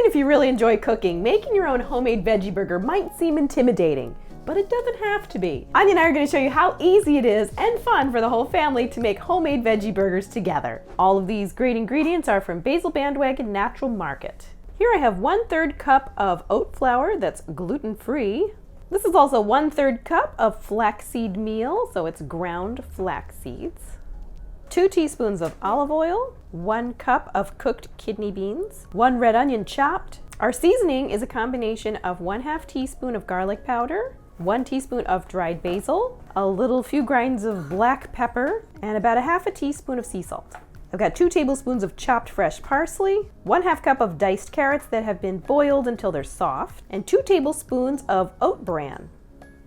Even if you really enjoy cooking, making your own homemade veggie burger might seem intimidating, but it doesn't have to be. Anya and I are going to show you how easy it is and fun for the whole family to make homemade veggie burgers together. All of these great ingredients are from Basil Bandwagon Natural Market. Here I have 1/3 cup of oat flour that's gluten-free. This is also 1/3 cup of flaxseed meal, so it's ground flax seeds. 2 teaspoons of olive oil, 1 cup of cooked kidney beans, 1 red onion chopped. Our seasoning is a combination of 1/2 teaspoon of garlic powder, 1 teaspoon of dried basil, a few grinds of black pepper, and about 1/2 teaspoon of sea salt. I've got 2 tablespoons of chopped fresh parsley, 1/2 cup of diced carrots that have been boiled until they're soft, and 2 tablespoons of oat bran.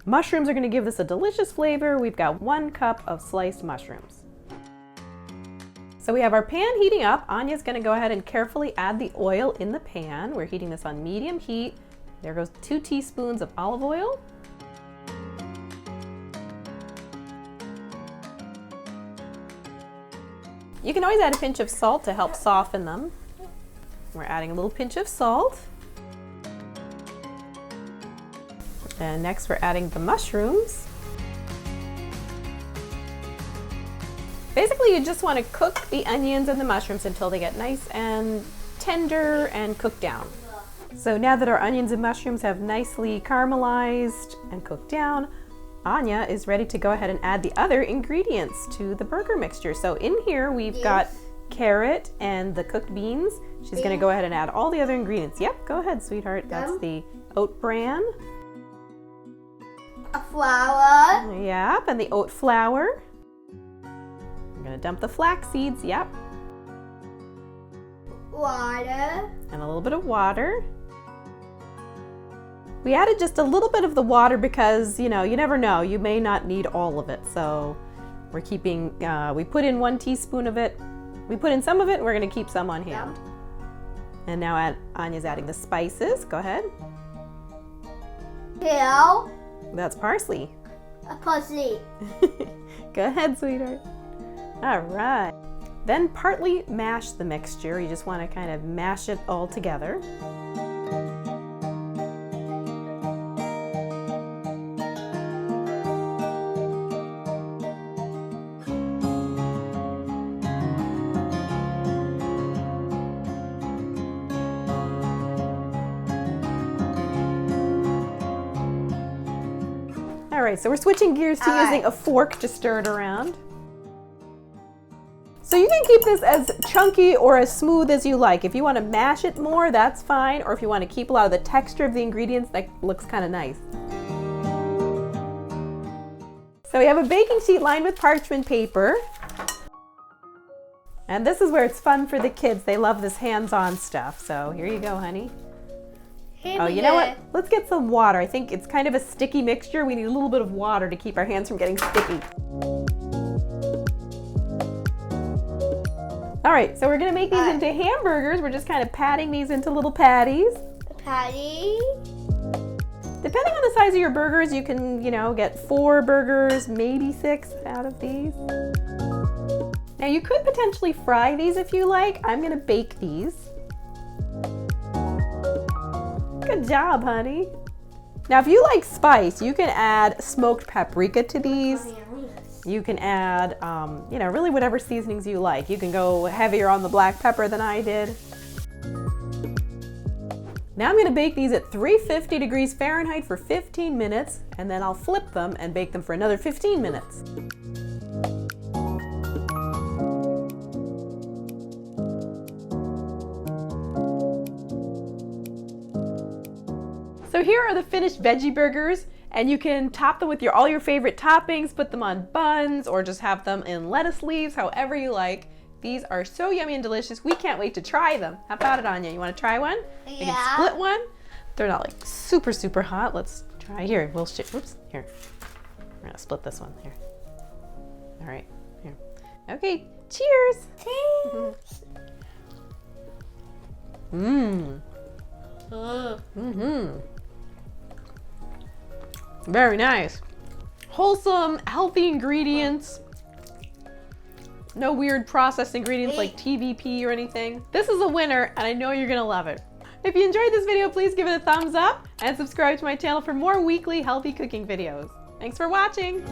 Mushrooms are going to give this a delicious flavor. We've got 1 cup of sliced mushrooms. So we have our pan heating up. Anya's going to go ahead and carefully add the oil in the pan. We're heating this on medium heat. There goes 2 teaspoons of olive oil. You can always add a pinch of salt to help soften them. We're adding a little pinch of salt. And next we're adding the mushrooms. Basically, you just want to cook the onions and the mushrooms until they get nice and tender and cooked down. So now that our onions and mushrooms have nicely caramelized and cooked down, Anya is ready to go ahead and add the other ingredients to the burger mixture. So in here we've got carrot and the cooked beans. She's going to go ahead and add all the other ingredients. Yep, go ahead, sweetheart. That's the oat bran. A flour. Yep, and the oat flour. I'm going to dump the flax seeds. Yep. Water. And a little bit of water. We added just a little bit of the water because, you never know. You may not need all of it. So we're keeping, we put in 1 teaspoon of it. We put in some of it and we're going to keep some on hand. And now Anya's adding the spices. Go ahead. Dill. That's parsley. Parsley. Go ahead, sweetheart. All right. Then partly mash the mixture. You just want to kind of mash it all together. All right, so we're switching gears to using a fork to stir it around. So you can keep this as chunky or as smooth as you like. If you want to mash it more, that's fine. Or if you want to keep a lot of the texture of the ingredients, that looks kind of nice. So we have a baking sheet lined with parchment paper. And this is where it's fun for the kids. They love this hands-on stuff. So here you go, honey. Oh, you know what? Let's get some water. I think it's kind of a sticky mixture. We need a little bit of water to keep our hands from getting sticky. All right, so we're gonna make these into hamburgers. We're just kind of patting these into little patties. Patty. Depending on the size of your burgers, you can, get 4 burgers, maybe 6 out of these. Now you could potentially fry these if you like. I'm gonna bake these. Good job, honey. Now, if you like spice, you can add smoked paprika to these. You can add, really whatever seasonings you like. You can go heavier on the black pepper than I did. Now I'm going to bake these at 350 degrees Fahrenheit for 15 minutes, and then I'll flip them and bake them for another 15 minutes. So here are the finished veggie burgers, and you can top them with all your favorite toppings, put them on buns, or just have them in lettuce leaves, however you like. These are so yummy and delicious. We can't wait to try them. How about it, Anya? You want to try one? Yeah. We can split one. They're not like super, super hot. Let's try here. Whoops, here. We're gonna split this one here. All right, here. Okay, cheers. Cheers. Very nice. Wholesome, healthy ingredients. No weird processed ingredients like TVP or anything. This is a winner, and I know you're gonna love it. If you enjoyed this video, please give it a thumbs up and subscribe to my channel for more weekly healthy cooking videos. Thanks for watching.